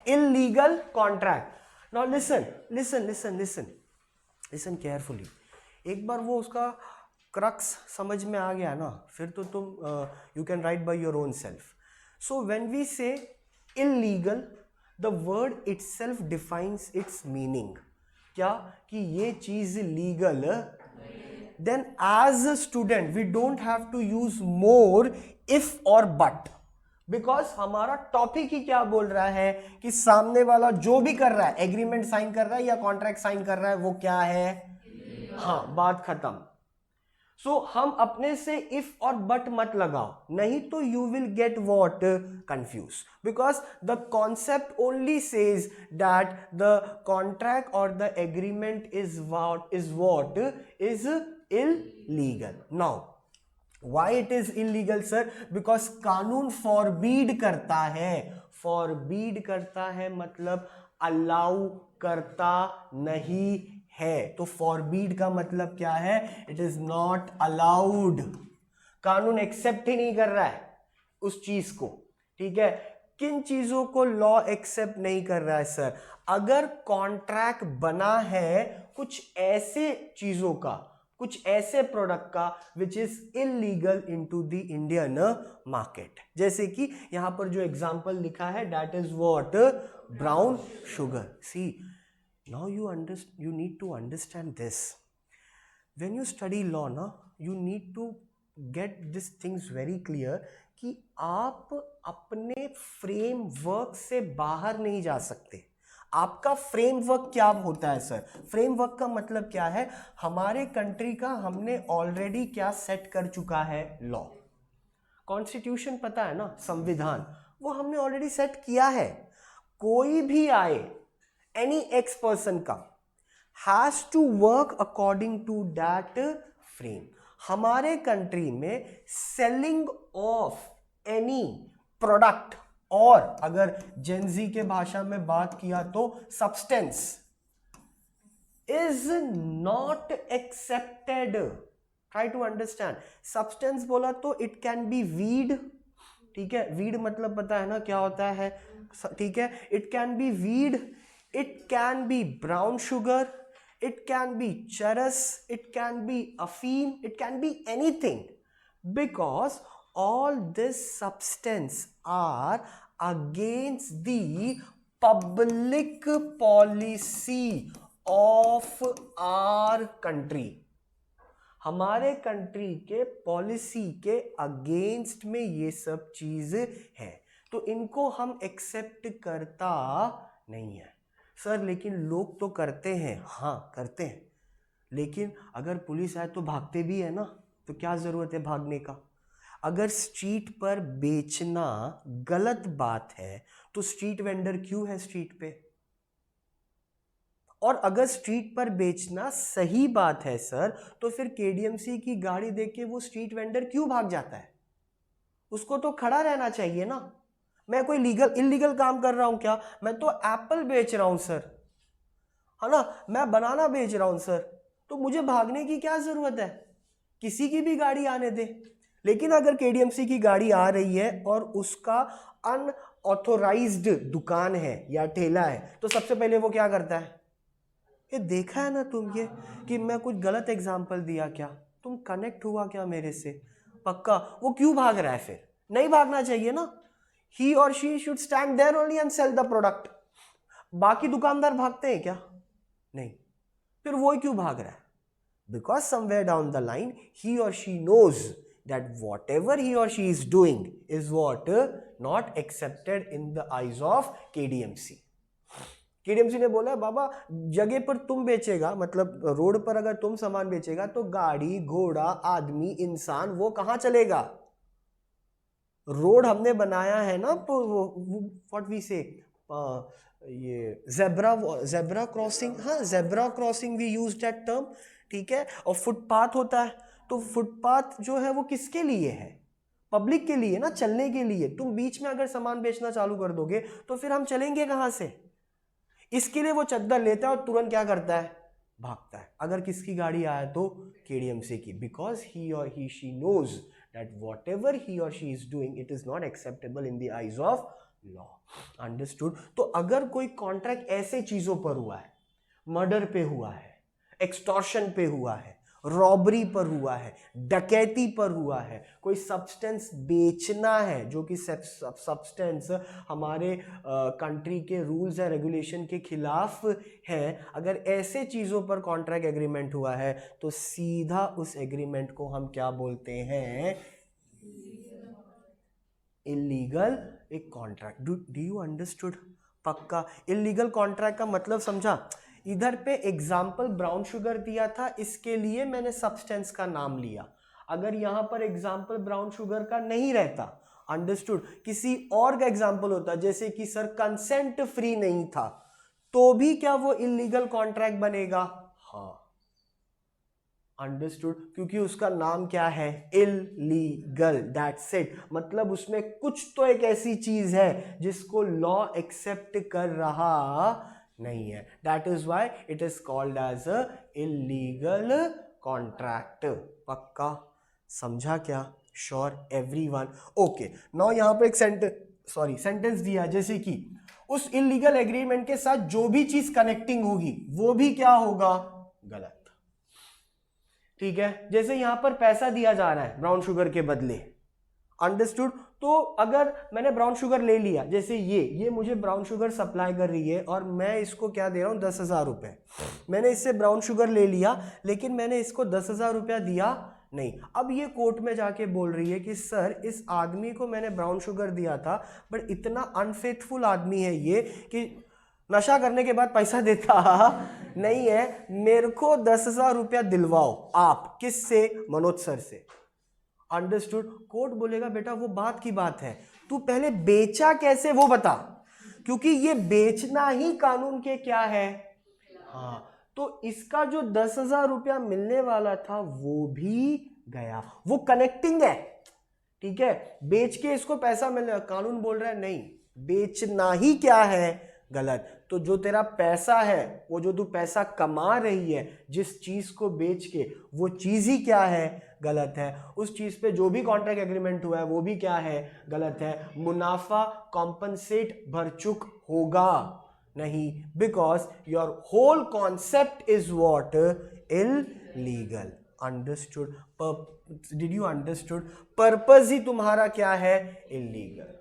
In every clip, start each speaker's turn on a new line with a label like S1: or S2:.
S1: illegal contract. Now listen carefully. एक बार वो उसका क्रक्स समझ में आ गया ना, फिर तो तुम you can write by your own self. So when we say illegal, the word itself defines its meaning. क्या कि ये चीज legal, then as a student we don't have to use more if or but, because हमारा topic ही क्या बोल रहा है कि सामने वाला जो भी कर रहा है, एग्रीमेंट साइन कर रहा है या कॉन्ट्रैक्ट साइन कर रहा है, वो क्या है, हाँ, बात खत्म. सो हम अपने से इफ और बट मत लगाओ, नहीं तो you will get what, confuse, because the concept only says that the contract और the agreement is what is illegal. Now why it is illegal sir? because कानून forbid करता है मतलब allow करता नहीं है. तो forbid का मतलब क्या है? it is not allowed. कानून एक्सेप्ट ही नहीं कर रहा है उस चीज को. ठीक है, किन चीजों को लॉ एक्सेप्ट नहीं कर रहा है सर? अगर कॉन्ट्रैक्ट बना है कुछ ऐसे चीजों का, कुछ ऐसे प्रोडक्ट का which is illegal into the Indian market. जैसे कि यहां पर जो एग्जांपल लिखा है, that is what, brown sugar. See now you need to understand this. When you study law ना, you need to get this things very clear कि आप अपने फ्रेमवर्क से बाहर नहीं जा सकते. आपका फ्रेमवर्क क्या होता है सर? फ्रेमवर्क का मतलब क्या है? हमारे कंट्री का हमने ऑलरेडी क्या सेट कर चुका है, लॉ. कॉन्स्टिट्यूशन पता है ना, संविधान, वो हमने ऑलरेडी सेट किया है. कोई भी आए, एनी एक्स पर्सन का, has to work according to that frame. हमारे कंट्री में सेलिंग ऑफ एनी प्रोडक्ट, और अगर जेनजी के भाषा में बात किया तो substance, is not accepted. Try to understand. Substance बोला तो इट कैन बी वीड. ठीक है, वीड मतलब पता है ना क्या होता है. ठीक है, it can be weed, it can be brown sugar, it can be चरस, इट कैन बी अफीम, it can be anything, because all this substance are against the public policy of our country. हमारे country के policy के against में ये सब चीज है, तो इनको हम एक्सेप्ट करता नहीं है सर. लेकिन लोग तो करते हैं, हाँ करते हैं, लेकिन अगर पुलिस आए तो भागते भी है ना. तो क्या जरूरत है भागने का? अगर स्ट्रीट पर बेचना गलत बात है तो स्ट्रीट वेंडर क्यों है स्ट्रीट पे? और अगर स्ट्रीट पर बेचना सही बात है सर, तो फिर केडीएमसी की गाड़ी देख के वो स्ट्रीट वेंडर क्यों भाग जाता है? उसको तो खड़ा रहना चाहिए ना. मैं कोई इलीगल काम कर रहा हूं क्या? मैं तो एप्पल बेच रहा हूं सर, है ना, मैं बनाना बेच रहा हूं सर, तो मुझे भागने की क्या जरूरत है? किसी की भी गाड़ी आने दे. लेकिन अगर केडीएमसी की गाड़ी आ रही है और उसका अनऑथोराइज्ड दुकान है या ठेला है, तो सबसे पहले वो क्या करता है? ये देखा है ना तुम, ये कि मैं कुछ गलत एग्जांपल दिया क्या? तुम कनेक्ट हुआ क्या मेरे से? पक्का. वो क्यों भाग रहा है? फिर नहीं भागना चाहिए ना. ही और she should stand there only and sell the product. बाकी दुकानदार भागते हैं क्या? नहीं. फिर वो क्यों भाग रहा है? Because somewhere down the line he और she knows that whatever he or she is doing is what, not accepted in the eyes of KDMC. KDMC ने बोला बाबा जगह पर तुम बेचेगा, मतलब रोड पर अगर तुम सामान बेचेगा तो गाड़ी, घोड़ा, आदमी, इंसान वो कहां चलेगा? रोड हमने बनाया है ना, व्हाट वी से, ये जेब्रा क्रॉसिंग, हाँ zebra crossing we use that term. ठीक है, और फुटपाथ होता है, तो फुटपाथ जो है वो किसके लिए है? पब्लिक के लिए ना, चलने के लिए. तुम बीच में अगर सामान बेचना चालू कर दोगे तो फिर हम चलेंगे कहां से? इसके लिए वो चद्दर लेता है और तुरंत क्या करता है? भागता है. अगर किसकी गाड़ी आया तो केडीएमसी की, बिकॉज ही और he she knows that whatever he और she is doing it is not acceptable in the eyes of law. Understood. तो अगर कोई कॉन्ट्रैक्ट ऐसे चीजों पर हुआ है, मर्डर पे हुआ है, एक्सटॉर्शन पे हुआ है, रॉबरी पर हुआ है, डकैती पर हुआ है, कोई सब्सटेंस बेचना है जो कि सब्सटेंस हमारे कंट्री के रूल्स एंड रेगुलेशन के खिलाफ है, अगर ऐसे चीज़ों पर कॉन्ट्रैक्ट एग्रीमेंट हुआ है तो सीधा उस एग्रीमेंट को हम क्या बोलते हैं? इलीगल एक कॉन्ट्रैक्ट। Do you understood? पक्का। इलीगल कॉन्ट्रैक्ट का मतलब समझा? इधर पे एग्जाम्पल ब्राउन शुगर दिया था, इसके लिए मैंने सब्सटेंस का नाम लिया। अगर यहां पर एग्जाम्पल ब्राउन शुगर का नहीं रहता, अंडरस्टूड, किसी और का एग्जाम्पल होता, जैसे कि सर कंसेंट फ्री नहीं था, तो भी क्या वो इलीगल कॉन्ट्रैक्ट बनेगा? हाँ, अंडरस्टूड, क्योंकि उसका नाम क्या है? इलीगल। That's it. मतलब उसमें कुछ तो एक ऐसी चीज है जिसको लॉ एक्सेप्ट कर रहा नहीं है। That is why it is called as a illegal contract. पक्का समझा क्या? Sure everyone? ओके, नाउ यहां पे एक सेंटेंस दिया, जैसे कि उस इलीगल एग्रीमेंट के साथ जो भी चीज कनेक्टिंग होगी वो भी क्या होगा? गलत। ठीक है, जैसे यहां पर पैसा दिया जा रहा है ब्राउन शुगर के बदले, अंडरस्टूड। तो अगर मैंने ब्राउन शुगर ले लिया, जैसे ये मुझे ब्राउन शुगर सप्लाई कर रही है और मैं इसको क्या दे रहा हूं? 10,000 रुपए। मैंने इससे ब्राउन शुगर ले लिया, लेकिन मैंने इसको 10,000 रुपया दिया नहीं। अब ये कोर्ट में जाके बोल रही है कि सर इस आदमी को मैंने ब्राउन शुगर दिया था, बट इतना अनफेथफुल आदमी है ये कि नशा करने के बाद पैसा देता नहीं है, मेरे को 10,000 रुपया दिलवाओ। आप किससे? मनोज सर से। अंडरस्टूड। कोर्ट बोलेगा बेटा वो बात की बात है, तू पहले बेचा कैसे वो बता, क्योंकि ये बेचना ही कानून के क्या है? हाँ, तो इसका जो 10,000 रुपया मिलने वाला था वो भी गया, वो कनेक्टिंग है। ठीक है, बेच के इसको पैसा मिलने, कानून बोल रहा है नहीं, बेचना ही क्या है? गलत। तो जो तेरा पैसा है, वो जो तू पैसा कमा रही है जिस चीज को बेच के, वो चीज ही क्या है? गलत है। उस चीज पे जो भी कॉन्ट्रैक्ट एग्रीमेंट हुआ है वो भी क्या है? गलत है। मुनाफा कॉम्पनसेट भरचुक होगा नहीं, because your whole concept is what? Illegal. Understood? Did you understood? Purpose ही तुम्हारा क्या है? Illegal.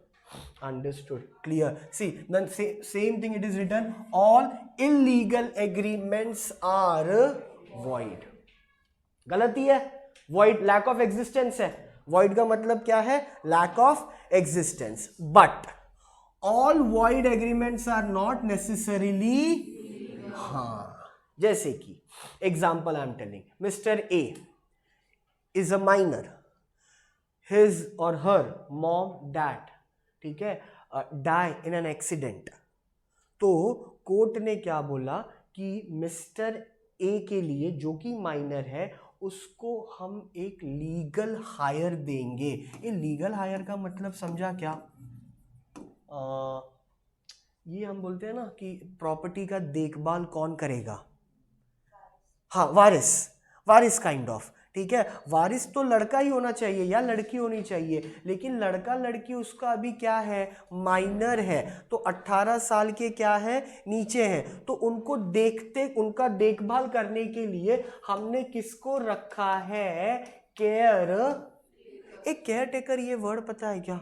S1: Understood? Clear? See, then same thing it is written, all illegal agreements are void. गलती है, void lack of existence है। void का मतलब क्या है? lack of existence. But all void agreements are not necessarily, हाँ, जैसे कि example I am telling, Mr. A is a minor, his or her mom, dad, ठीक है, डाई इन एन एक्सीडेंट। तो कोर्ट ने क्या बोला कि मिस्टर ए के लिए, जो कि माइनर है, उसको हम एक लीगल हायर देंगे। ये लीगल हायर का मतलब समझा क्या? ये हम बोलते हैं ना कि प्रॉपर्टी का देखभाल कौन करेगा? हाँ, वारिस काइंड ऑफ। ठीक है, वारिस तो लड़का ही होना चाहिए या लड़की होनी चाहिए, लेकिन लड़का लड़की उसका अभी क्या है? माइनर है, तो 18 साल के क्या है? नीचे हैं। तो उनको उनका देखभाल करने के लिए हमने किसको रखा है? केयर। एक केयर टेकर, ये वर्ड पता है क्या?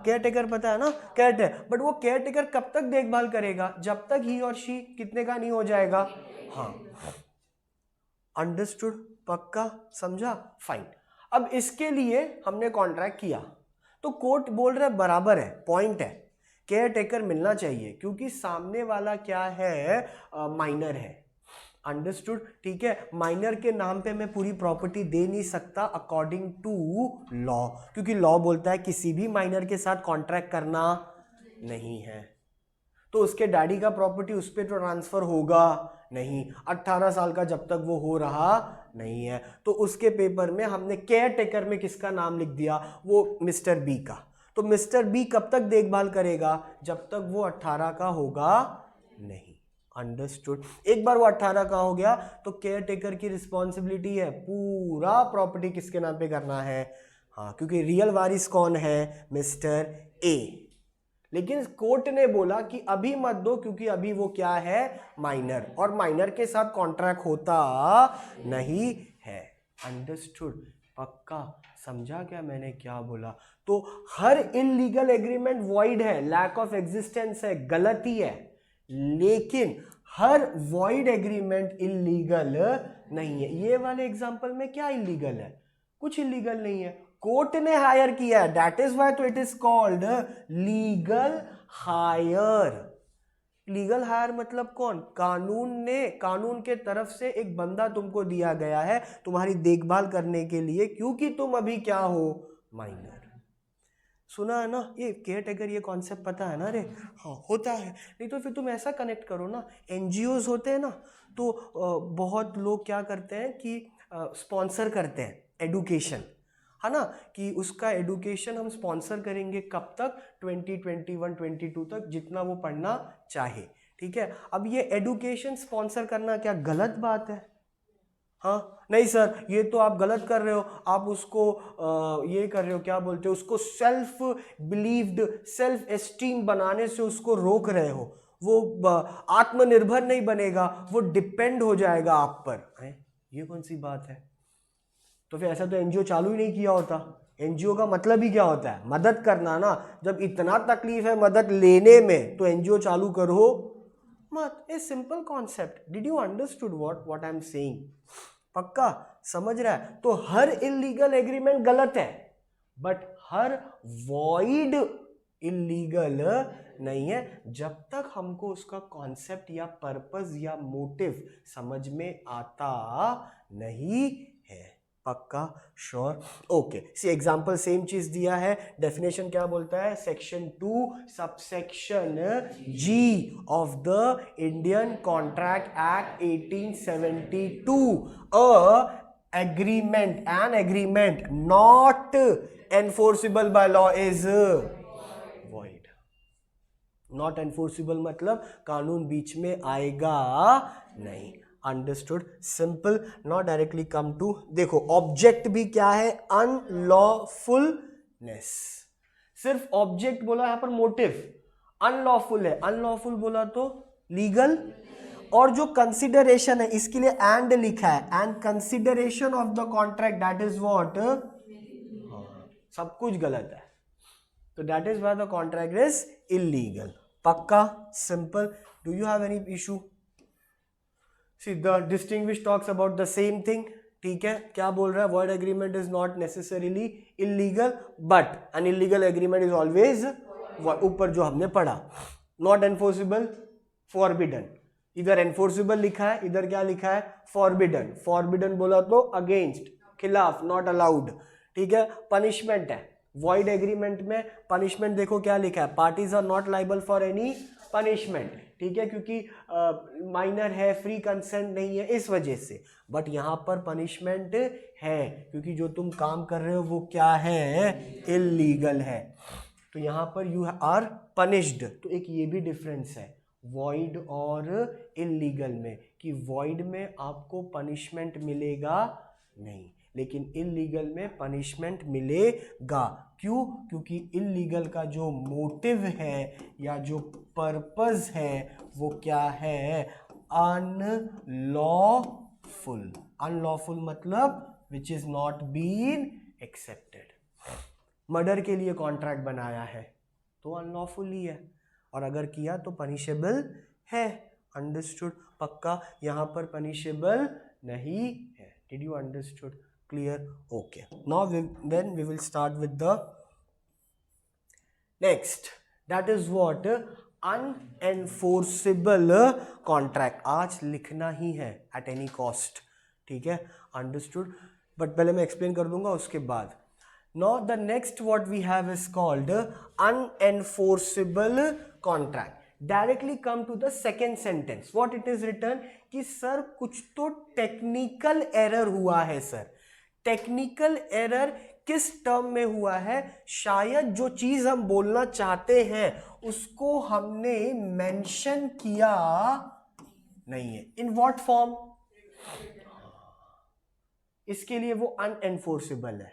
S1: केयर टेकर पता है ना? Care taker. बट वो केयर टेकर कब तक देखभाल करेगा? जब तक ही और शी कितने का नहीं हो जाएगा? हाँ, अंडरस्टूड? पक्का समझा? फाइन। अब इसके लिए हमने कॉन्ट्रैक्ट किया, तो कोर्ट बोल रहा है बराबर है, पॉइंट है, केयर टेकर मिलना चाहिए, क्योंकि सामने वाला क्या है? माइनर है। अंडरस्टूड? ठीक है, माइनर के नाम पे मैं पूरी प्रॉपर्टी दे नहीं सकता अकॉर्डिंग टू लॉ, क्योंकि लॉ बोलता है किसी भी माइनर के साथ कॉन्ट्रैक्ट करना नहीं है। तो उसके डैडी का प्रॉपर्टी उस पर तो ट्रांसफर होगा नहीं, 18 साल का जब तक वो हो रहा नहीं है। तो उसके पेपर में हमने केयर टेकर में किसका नाम लिख दिया? वो मिस्टर बी का। तो मिस्टर बी कब तक देखभाल करेगा? जब तक वो 18 का होगा नहीं। अंडरस्टूड? एक बार वो 18 का हो गया तो केयर टेकर की रिस्पॉन्सिबिलिटी है पूरा प्रॉपर्टी किसके नाम पे करना है? हाँ, क्योंकि रियल वारिस कौन है? Mister A. लेकिन कोर्ट ने बोला कि अभी मत दो क्योंकि अभी वो क्या है, माइनर, और माइनर के साथ कॉन्ट्रैक्ट होता नहीं है। अंडरस्टूड? पक्का समझा क्या मैंने क्या बोला? तो हर इलीगल एग्रीमेंट वॉइड है, लैक ऑफ एग्जिस्टेंस है, गलत ही है, लेकिन हर वॉइड एग्रीमेंट इलीगल नहीं है। ये वाले एग्जांपल में क्या इलीगल है? कुछ इलीगल नहीं है, कोर्ट ने हायर किया है, दैट इज व्हाई तो it is called legal higher. Legal higher मतलब कौन? कानून के तरफ से एक बंदा तुमको दिया गया है तुम्हारी देखभाल करने के लिए, क्योंकि तुम अभी क्या हो, माइनर। सुना है ना ये केयर टेकर, ये कॉन्सेप्ट पता है ना? अरे हाँ होता है। नहीं तो फिर तुम ऐसा कनेक्ट करो ना, एनजीओज होते हैं ना, तो बहुत लोग क्या करते हैं कि स्पॉन्सर करते हैं एडुकेशन, है ना, कि उसका एडुकेशन हम स्पॉन्सर करेंगे कब तक, 2021-22 तक, जितना वो पढ़ना चाहे। ठीक है, अब ये एडुकेशन स्पॉन्सर करना क्या गलत बात है? हाँ नहीं सर, ये तो आप गलत कर रहे हो, आप उसको ये कर रहे हो, क्या बोलते हो उसको, सेल्फ बिलीव्ड, सेल्फ एस्टीम बनाने से उसको रोक रहे हो। वो आत्मनिर्भर नहीं बनेगा, वो डिपेंड हो जाएगा आप पर। ये कौन सी बात है? तो फिर ऐसा तो एनजीओ चालू ही नहीं किया होता। एनजीओ का मतलब ही क्या होता है? मदद करना ना। जब इतना तकलीफ है मदद लेने में तो एनजीओ चालू करो मत। A simple concept. Did you understood what I am saying? पक्का समझ रहा है? तो हर इलीगल एग्रीमेंट गलत है, बट हर वॉइड इलीगल नहीं है, जब तक हमको उसका कॉन्सेप्ट या पर्पस या मोटिव समझ में आता नहीं है। पक्का? Sure? Okay, see example same चीज दिया है, डेफिनेशन क्या बोलता है? Section 2 subsection G of the Indian contract act 1872, an agreement not enforceable by law is void. Not enforceable मतलब कानून बीच में आएगा नहीं। Understood? Simple. Not directly come to, देखो ऑब्जेक्ट भी क्या है? अनलॉफुलनेस। सिर्फ ऑब्जेक्ट बोला, यहां पर मोटिव अनलॉफुल है, अनलॉफुल बोला तो लीगल। और जो कंसिडरेशन है इसके लिए एंड लिखा है, and consideration of the contract, that is what, सब कुछ गलत है, तो that is why the contract is illegal. पक्का? Simple. Do you have any issue? See the distinguish talks about the same thing. ठीक है, क्या बोल रहा है? Void agreement is not necessarily illegal, but an illegal agreement is always, ऊपर जो हमने पढ़ा, नॉट एनफोर्सिबल, फॉरबिडन। इधर एनफोर्सिबल लिखा है, इधर क्या लिखा है? फॉरबिडन। फॉरबिडन बोला तो अगेंस्ट, खिलाफ, नॉट अलाउड। ठीक है, पनिशमेंट है वॉइड एग्रीमेंट में, पनिशमेंट देखो क्या लिखा है? Parties are not liable for any punishment. ठीक है, क्योंकि माइनर है, फ्री कंसेंट नहीं है, इस वजह से। बट यहाँ पर पनिशमेंट है क्योंकि जो तुम काम कर रहे हो वो क्या है? इलीगल है, तो यहाँ पर यू आर पनिश्ड। तो एक ये भी डिफरेंस है वॉइड और इलीगल में, कि वॉइड में आपको पनिशमेंट मिलेगा नहीं, लेकिन इलीगल में पनिशमेंट मिलेगा। क्यों? क्योंकि इलीगल का जो मोटिव है या जो पर्पस है वो क्या है? अनलॉफुल। अनलॉफुल मतलब which is not been accepted. Murder के लिए कॉन्ट्रैक्ट बनाया है तो अनलॉफुल ही है, और अगर किया तो पनिशेबल है। अंडरस्टूड? पक्का? यहाँ पर पनिशेबल नहीं है। Did you understood? Clear? Okay. Now then we will start with the next. That is what? Unenforceable contract. आज लिखना ही है at any cost. ठीक है? Understood? But पहले मैं explain कर दूंगा उसके बाद. Now the next what we have is called unenforceable contract. Directly come to the second sentence. What it is written? कि सर कुछ तो टेक्निकल एरर हुआ है सर। टेक्निकल एरर किस टर्म में हुआ है? शायद जो चीज हम बोलना चाहते हैं उसको हमने मेंशन किया नहीं है। In what form? इसके लिए वो अनएनफोर्सेबल है।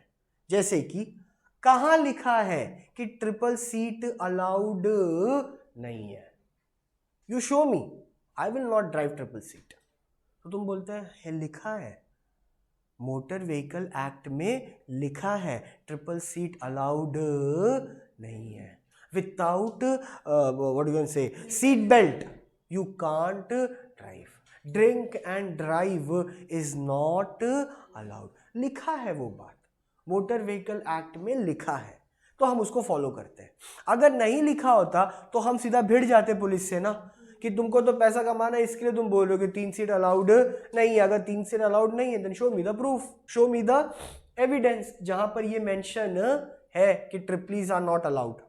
S1: जैसे कि कहां लिखा है कि ट्रिपल सीट अलाउड नहीं है? You show me, I will not drive triple seat. तो तुम बोलते हैं लिखा है, मोटर व्हीकल एक्ट में लिखा है ट्रिपल सीट अलाउड नहीं है। विदाउट व्हाट यू कैन से seat belt you can't drive. Drink and drive is not allowed. लिखा है वो बात, मोटर व्हीकल एक्ट में लिखा है, तो हम उसको फॉलो करते हैं। अगर नहीं लिखा होता तो हम सीधा भिड़ जाते पुलिस से ना, कि तुमको तो पैसा कमाना है इसके लिए तुम बोल रहे हो कि 3 सीट अलाउड नहीं है। अगर 3 सीट अलाउड नहीं है then show me the proof, show me the evidence जहां पर ये मेंशन है कि ट्रिपलीज आर नॉट अलाउड,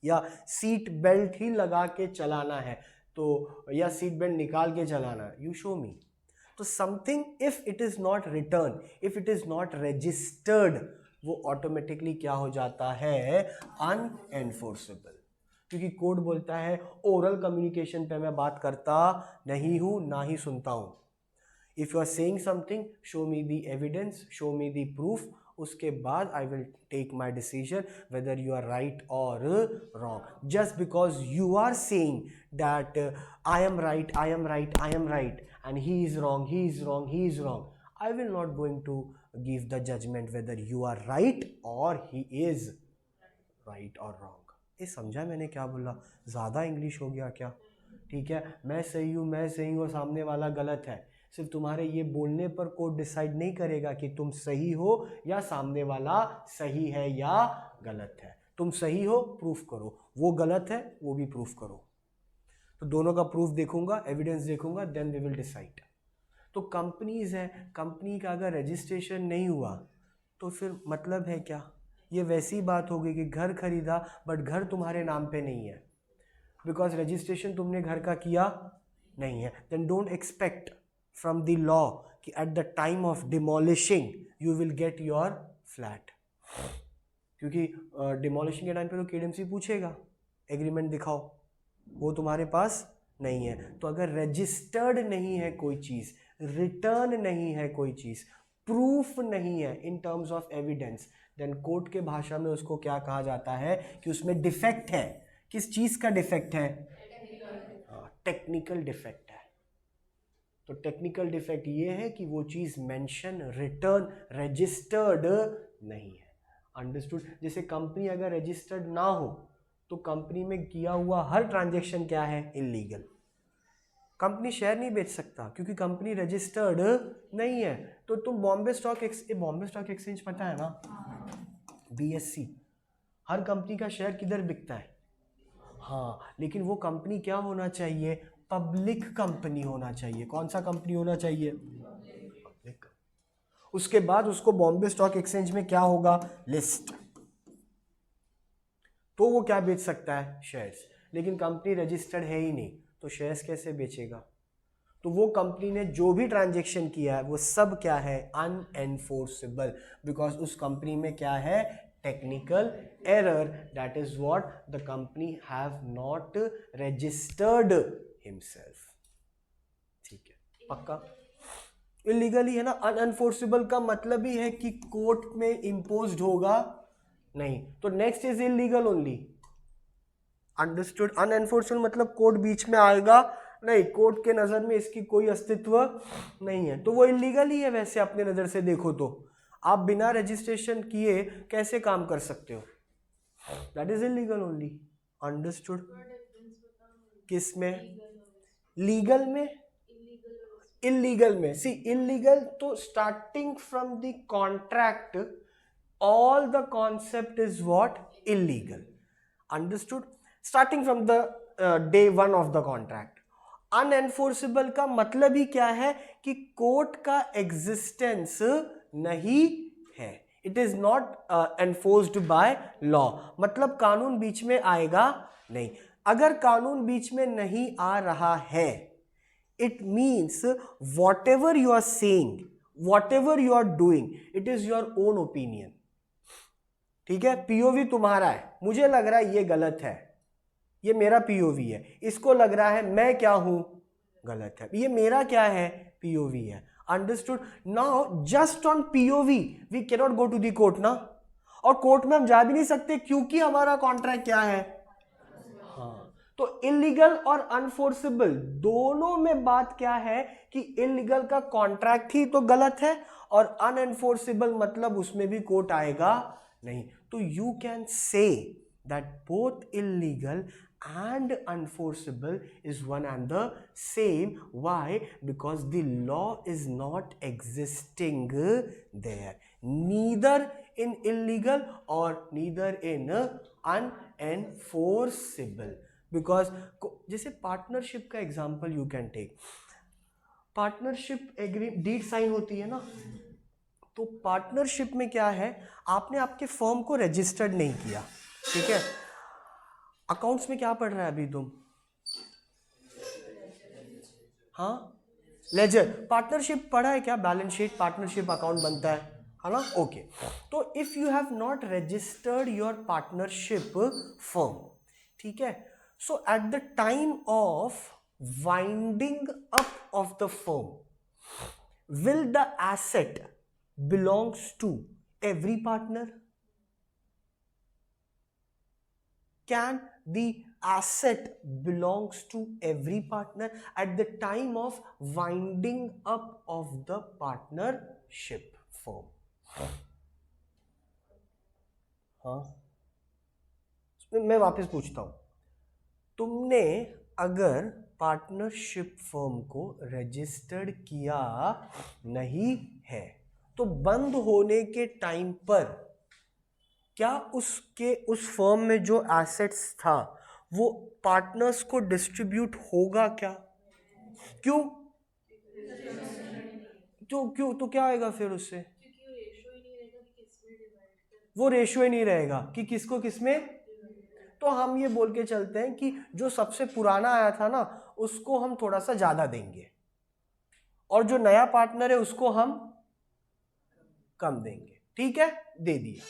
S1: या सीट बेल्ट ही लगा के चलाना है तो, या सीट बेल्ट निकाल के चलाना है, यू शो मी। तो something if it is not return, if it is not registered, वो ऑटोमेटिकली क्या हो जाता है? अनएनफोर्सेबल। क्योंकि कोड बोलता है ओरल कम्युनिकेशन पे मैं बात करता नहीं हूं, ना ही सुनता हूं। If you are saying something, show me the evidence, show me the proof, उसके बाद I will take my decision whether you are right और wrong. Just because you are saying that I am right, I am right, I am right and he is wrong, he is wrong, he is wrong, I will not going to give the judgement whether you are right और he is right और wrong. ये समझा मैंने क्या बोला? ज़्यादा English हो गया क्या? ठीक है, मैं सही हूँ, मैं सही हूँ और सामने वाला गलत है। सिर्फ तुम्हारे ये बोलने पर कोर्ट डिसाइड नहीं करेगा कि तुम सही हो या सामने वाला सही है या गलत है। तुम सही हो प्रूफ करो, वो गलत है वो भी प्रूफ करो। तो दोनों का प्रूफ देखूंगा, एविडेंस देखूंगा, देन वी विल डिसाइड। तो कंपनीज है, कंपनी का अगर रजिस्ट्रेशन नहीं हुआ तो फिर मतलब है क्या? ये वैसी बात हो गई कि घर खरीदा बट घर तुम्हारे नाम पे नहीं है, बिकॉज रजिस्ट्रेशन तुमने घर का किया नहीं है। Then don't expect from the law कि at the time of demolishing you will get your flat, क्योंकि डिमोलिशिंग के टाइम पे तो केडीएमसी पूछेगा एग्रीमेंट दिखाओ, वो तुम्हारे पास नहीं है। तो अगर रजिस्टर्ड नहीं है कोई चीज़, रिटर्न नहीं है कोई चीज़, प्रूफ नहीं है in terms of evidence, then court के भाषा में उसको क्या कहा जाता है कि उसमें डिफेक्ट है। किस चीज़ का डिफेक्ट है? टेक्निकल डिफेक्ट है। तो टेक्निकल डिफेक्ट ये है कि वो चीज़ मेंशन, रिटर्न, रजिस्टर्ड नहीं है। अंडरस्टूड? जैसे कंपनी अगर रजिस्टर्ड ना हो तो कंपनी में किया हुआ हर ट्रांजैक्शन क्या है? इलीगल। कंपनी शेयर नहीं बेच सकता क्योंकि कंपनी रजिस्टर्ड नहीं है। तो तुम बॉम्बे स्टॉक एक्सचेंज पता है ना, BSE, हर कंपनी का शेयर किधर बिकता है? हाँ, लेकिन वो कंपनी क्या होना चाहिए? पब्लिक कंपनी होना चाहिए। कौन सा कंपनी होना चाहिए? पब्लिक। उसके बाद उसको बॉम्बे स्टॉक एक्सचेंज में क्या होगा? लिस्ट। तो वो क्या बेच सकता है? शेयर्स। लेकिन कंपनी रजिस्टर्ड है ही नहीं तो शेयर्स कैसे बेचेगा? तो वो कंपनी ने जो भी ट्रांजैक्शन किया है वो सब क्या है? अनएनफोर्सेबल, बिकॉज उस कंपनी में क्या है? Technical error, that is what the company have not registered himself. ठीक है, पक्का? इलीगल ही है ना। अनएनफोर्सेबल का मतलब ही है कि कोर्ट में इम्पोज्ड होगा नहीं। तो next is illegal only. Understood? Unenforceable मतलब कोर्ट बीच में आएगा नहीं, कोर्ट के नज़र में इसकी कोई अस्तित्व नहीं है, तो वो इलीगल ही है। वैसे अपने नज़र से देखो तो आप बिना रजिस्ट्रेशन किए कैसे काम कर सकते हो? That is illegal only. Understood? किस में? लीगल में, इलीगल में। सी, इलीगल तो starting from the contract all the concept is what? Illegal. Understood? Starting from the day one of the contract. Unenforceable का मतलब ही क्या है कि कोर्ट का एग्जिस्टेंस नहीं है। It is not enforced by law, मतलब कानून बीच में आएगा नहीं। अगर कानून बीच में नहीं आ रहा है, it means whatever you are saying, whatever you are doing, it is your own opinion. ठीक है, पीओवी तुम्हारा है, मुझे लग रहा है ये गलत है, ये मेरा पीओवी है, इसको लग रहा है मैं क्या हूं? गलत है, ये मेरा क्या है? पीओवी है। Understood? Now just on POV we cannot go to the court ना। और कोर्ट में हम जा भी नहीं सकते क्योंकि हमारा कॉन्ट्रैक्ट क्या है। हाँ, तो इलीगल और अनफोर्सेबल दोनों में बात क्या है कि इलीगल का कॉन्ट्रैक्ट ही तो गलत है और अनएनफोर्सेबल मतलब उसमें भी कोर्ट आएगा नहीं। तो you can say that both illegal and unforceable is one and the same. Why? Because the law is not existing there, neither in illegal or neither in unenforceable. Because जैसे पार्टनरशिप का example you can take, partnership agree deed sign होती है ना, तो partnership में क्या है, आपने आपके फर्म को रजिस्टर्ड नहीं किया, ठीक है। अकाउंट्स में क्या पढ़ रहा है अभी तुम? हाँ, लेजर। पार्टनरशिप पढ़ा है क्या? बैलेंस शीट, पार्टनरशिप अकाउंट बनता है ना? ओके। तो if you have not registered your partnership firm, ठीक है, so at the time of winding up of the firm, will the asset belongs to every partner? Can the asset belongs to every partner at the time of winding up of the partnership firm? हाँ, मैं वापस पूछता हूं, तुमने अगर partnership firm को registered किया नहीं है तो बंद होने के टाइम पर क्या उस फर्म में जो एसेट्स था वो पार्टनर्स को डिस्ट्रीब्यूट होगा क्या? क्यों? तो क्या आएगा फिर उससे? वो रेशियो ही नहीं रहेगा कि किसको किसमें। तो हम ये बोल के चलते हैं कि जो सबसे पुराना आया था ना उसको हम थोड़ा सा ज्यादा देंगे और जो नया पार्टनर है उसको हम कम देंगे, ठीक है, दे दिया।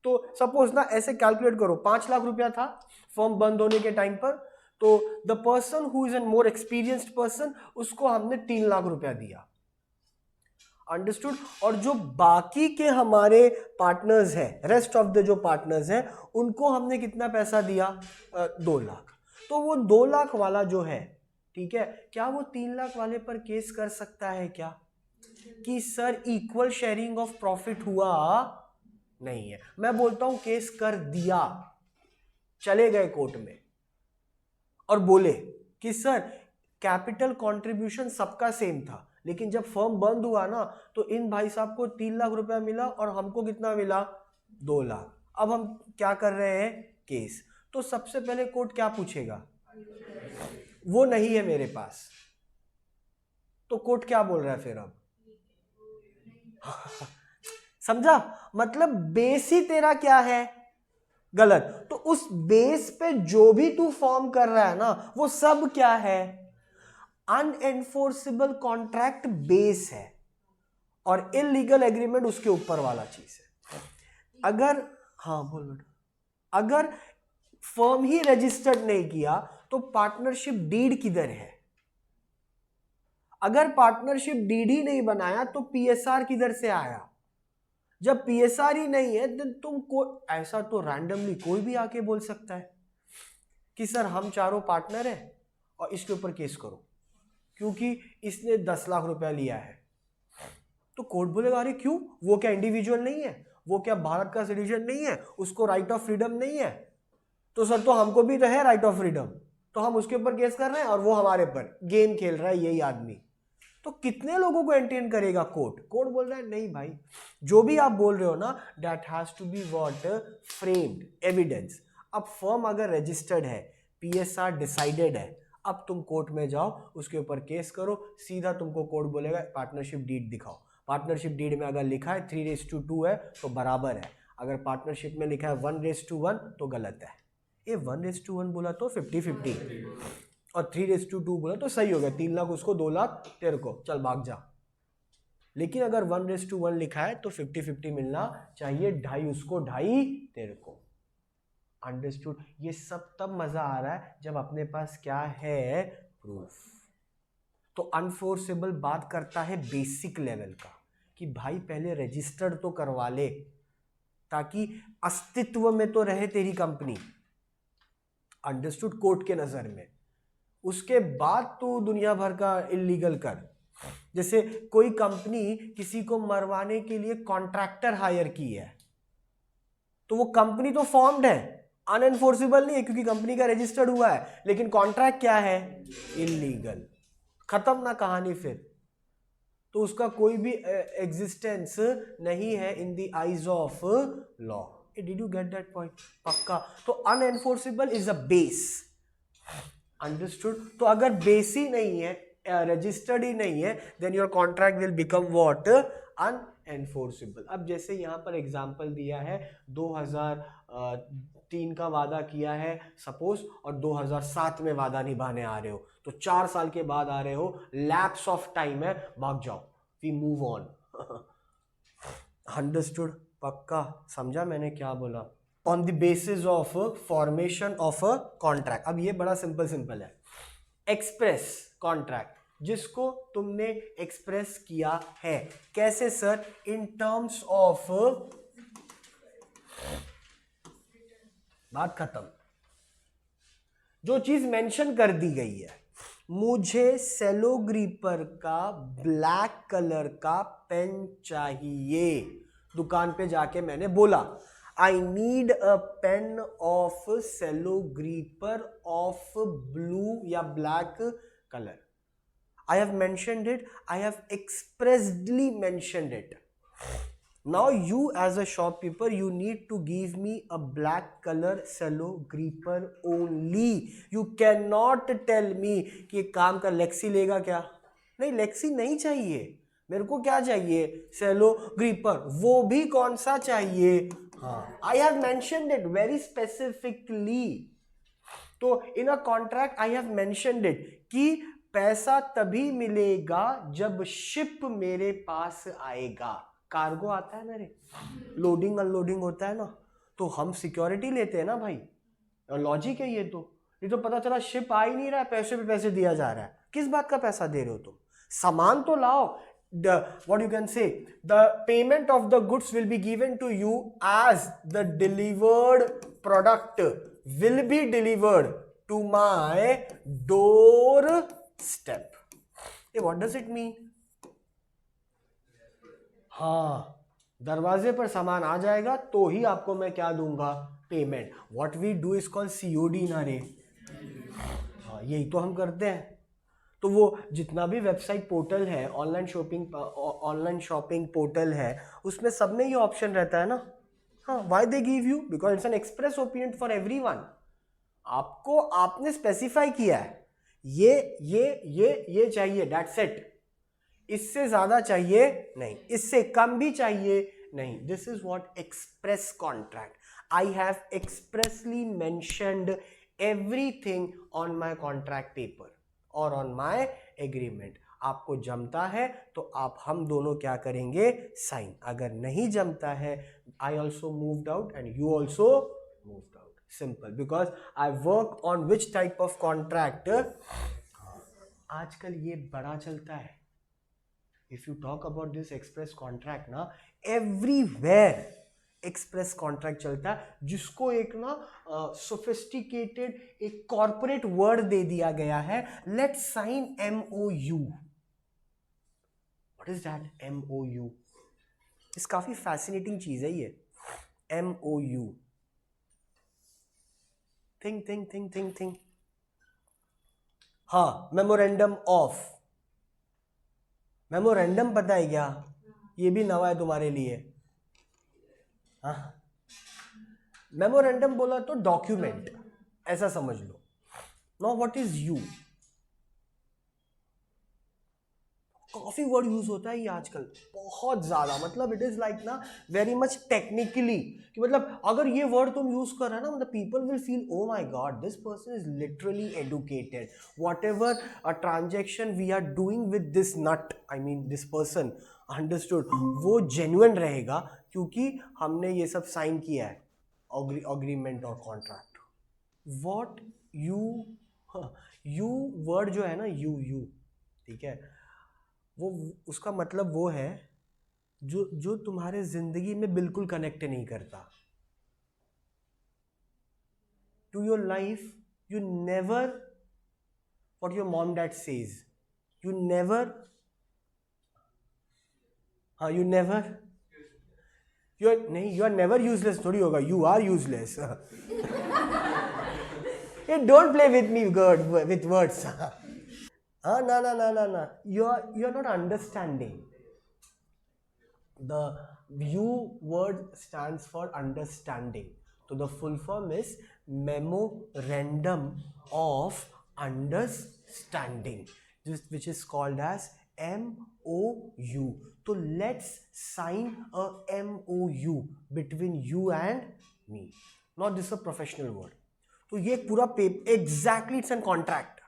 S1: तो सपोज ना ऐसे कैलकुलेट करो, 5 लाख रुपया था फर्म बंद होने के टाइम पर, तो the person who is an more experienced person उसको हमने 3 लाख रुपया दिया, अंडरस्टूड। और जो बाकी के हमारे पार्टनर्स हैं, रेस्ट ऑफ द जो पार्टनर्स हैं उनको हमने कितना पैसा दिया? 2 लाख। तो वो 2 लाख वाला जो है, ठीक है, क्या वो 3 लाख वाले पर केस कर सकता है क्या कि sir equal sharing of profit हुआ? नहीं है। मैं बोलता हूं केस कर दिया, चले गए कोर्ट में और बोले कि सर कैपिटल कंट्रीब्यूशन सबका सेम था लेकिन जब फर्म बंद हुआ ना तो इन भाई साहब को 3 लाख रुपया मिला और हमको कितना मिला? 2 लाख। अब हम क्या कर रहे हैं? केस। तो सबसे पहले कोर्ट क्या पूछेगा? वो नहीं है मेरे पास, तो कोर्ट क्या बोल रहा है फिर? अब समझा? मतलब बेस ही तेरा क्या है? गलत। तो उस बेस पे जो भी तू फॉर्म कर रहा है ना वो सब क्या है? अनएनफोर्सेबल कॉन्ट्रैक्ट बेस है और इलीगल एग्रीमेंट उसके ऊपर वाला चीज है। अगर, हाँ बोल बेटा, अगर फर्म ही रजिस्टर्ड नहीं किया तो पार्टनरशिप डीड किधर है? अगर पार्टनरशिप डीड ही नहीं बनाया तो पीएसआर किधर से आया? जब पीएसआर ही नहीं है तो तुमको ऐसा तो रैंडमली कोई भी आके बोल सकता है कि सर हम चारों पार्टनर हैं और इसके ऊपर केस करो क्योंकि इसने 10 लाख रुपया लिया है। तो कोर्ट बोलेगा अरे क्यों? वो क्या इंडिविजुअल नहीं है? वो क्या भारत का सिटीजन नहीं है? उसको राइट ऑफ फ्रीडम नहीं है? तो सर तो हमको भी तो है राइट ऑफ फ्रीडम, तो हम उसके ऊपर केस कर रहे हैं और वो हमारे पर गेम खेल रहा है यही आदमी। तो कितने लोगों को एंटरटेन करेगा कोर्ट? कोर्ट बोल रहा है नहीं भाई, जो भी आप बोल रहे हो ना that has to be what? Framed evidence. अब फर्म अगर रजिस्टर्ड है, पीएसआर डिसाइडेड है, अब तुम कोर्ट में जाओ उसके ऊपर केस करो, सीधा तुमको कोर्ट बोलेगा पार्टनरशिप डीड दिखाओ। पार्टनरशिप डीड में अगर लिखा है 3:2 है तो बराबर है, अगर पार्टनरशिप में लिखा है 1:1 तो गलत है। ये 1:1 बोला तो 50-50 और 3:2 बोला तो सही हो गया, 3 लाख उसको 2 लाख तेरे को, चल भाग जा। लेकिन अगर 1:1 लिखा है तो 50-50 मिलना चाहिए, 2.5 उसको 2.5 तेरे को, अंडरस्टूड। ये सब तब मजा आ रहा है जब अपने पास क्या है? प्रूफ। तो अनफोर्सेबल बात करता है बेसिक लेवल का कि भाई पहले रजिस्टर्ड तो करवा ले, ताकि अस्तित्व में तो रहे तेरी कंपनी, अंडरस्टूड, कोर्ट के नजर में। उसके बाद तू दुनिया भर का इलीगल कर। जैसे कोई कंपनी किसी को मरवाने के लिए कॉन्ट्रैक्टर हायर की है, तो वो कंपनी तो फॉर्म्ड है, अनएनफोर्सेबल नहीं है क्योंकि कंपनी का रजिस्टर्ड हुआ है, लेकिन कॉन्ट्रैक्ट क्या है, इलीगल। खत्म ना कहानी फिर, तो उसका कोई भी एग्जिस्टेंस नहीं है इन the eyes of law. Did you get that point? पक्का। तो अनएनफोर्सेबल इज अ बेस, अंडरस्टूड। तो अगर बेस ही नहीं है, रजिस्टर्ड ही नहीं है, then your contract will become what, unenforceable. अब जैसे यहाँ पर एग्जांपल दिया है 2003 का वादा किया है सपोज, और 2007 में वादा निभाने आ रहे हो, तो 4 साल के बाद आ रहे हो, लैप्स ऑफ टाइम है, भाग जाओ, वी मूव ऑन। अंडरस्टूड? पक्का समझा मैंने क्या बोला? On the basis of formation of a contract. अब ये बड़ा सिंपल है। एक्सप्रेस कॉन्ट्रैक्ट, जिसको तुमने एक्सप्रेस किया है, कैसे सर? इन टर्म्स ऑफ, बात खत्म। जो चीज मेंशन कर दी गई है, मुझे सेलो ग्रीपर का ब्लैक कलर का पेन चाहिए, दुकान पे जाके मैंने बोला I need a pen of Cello Gripper of blue या black colour. I have mentioned it, I have expressly mentioned it. Now you as a shopkeeper, you need to give me a black color cello gripper only. You cannot tell me कि काम का Lexi लेगा क्या? नहीं, Lexi नहीं चाहिए मेरे को। क्या चाहिए? सेलो ग्रीपर। वो भी कौन सा चाहिए? हाँ, I have mentioned it very specifically. तो in a contract I have mentioned it कि पैसा तभी मिलेगा जब शिप मेरे पास आएगा। कार्गो आता है मेरे, लोडिंग अनलोडिंग होता है ना, तो हम सिक्योरिटी लेते हैं ना भाई, लॉजिक है ये तो। ये तो पता चला शिप आ ही नहीं रहा है, पैसे पे पैसे दिया जा रहा है, किस बात का पैसा दे रहे हो तुम? सामान तो लाओ। what you can say, the payment of the goods will be given to you as the delivered product will be delivered to my doorstep. Hey, what does it mean? हाँ, दरवाजे पर सामान आ जाएगा तो ही आपको मैं क्या दूंगा? Payment. What we do is called COD ना रे। हाँ, यही तो हम करते हैं। तो वो जितना भी वेबसाइट पोर्टल है, ऑनलाइन शॉपिंग पोर्टल है, उसमें सब में ये ऑप्शन रहता है ना। हाँ, why they give you? Because it's an express opinion for everyone. आपको आपने स्पेसिफाई किया है ये चाहिए, दैट्स इट। इससे ज्यादा चाहिए नहीं, इससे कम भी चाहिए नहीं। This is what express contract. I have expressly mentioned everything on my contract paper और ऑन माय एग्रीमेंट। आपको जमता है तो आप हम दोनों क्या करेंगे? साइन। अगर नहीं जमता है, I also moved out and you also moved out. Simple, because I work on which type of contract. आजकल ये बड़ा चलता है। If you talk about this express contract ना, एवरीवेयर एक्सप्रेस कॉन्ट्रैक्ट चलता है, जिसको एक ना सोफिस्टिकेटेड एक कॉर्पोरेट वर्ड दे दिया गया है, let's sign MOU। What is that? MOU is काफी फैसिनेटिंग चीज है ये। MOU, think. हाँ, मेमोरेंडम ऑफ। मेमोरेंडम पता है क्या? ये भी नवा है तुम्हारे लिए। हाँ, मेमोरेंडम बोला तो डॉक्यूमेंट ऐसा समझ लो। Now what is you? काफी वर्ड यूज होता है ये आजकल, बहुत ज्यादा। मतलब इट इज लाइक ना वेरी मच टेक्निकली, कि मतलब अगर ये वर्ड तुम यूज कर रहे हो ना, मतलब people will feel oh my god, this person is literally educated. Whatever a transaction we are doing with this nut, I mean this person, understood, वो जेन्युइन रहेगा क्योंकि हमने ये सब साइन किया है, अग्रीमेंट और कॉन्ट्रैक्ट। वॉट यू वर्ड जो है ना, यू, ठीक है, वो उसका मतलब वो है जो तुम्हारे जिंदगी में बिल्कुल कनेक्ट नहीं करता to your life. You never what your mom dad says, you never, हाँ यू नेवर, यू आर नहीं, यू आर नेवर यूजलेस थोड़ी होगा, you are useless. Don't play with me with words. हाँ ना ना ना ना ना, you are not understanding. The U word stands for understanding. So the full form is memorandum of understanding, which is called as MOU. So let's sign a MOU between you and me. Not this is a professional word. तो ये पूरा paper exactly it's an contract,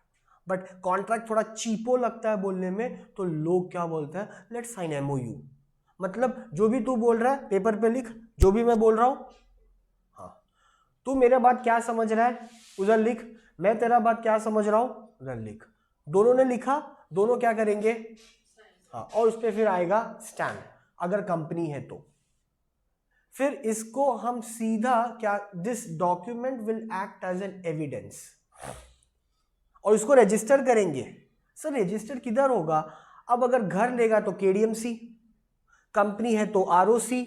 S1: but contract थोड़ा चीपो लगता है बोलने में, तो लोग क्या बोलते हैं, लेट्स साइन MOU. मतलब जो भी तू बोल रहा है पेपर पे लिख, जो भी मैं बोल रहा हूं, हाँ तू मेरा बात क्या समझ रहा है उधर लिख, मैं तेरा बात क्या समझ रहा हूं उधर लिख. दोनों ने लिखा, दोनों क्या करेंगे, हाँ, और उस पर फिर आएगा स्टैम्प अगर कंपनी है तो. फिर इसको हम सीधा क्या, this document will act as an evidence, और इसको रजिस्टर करेंगे. सर रजिस्टर किधर होगा, अब अगर घर लेगा तो KDMC, कंपनी है तो ROC,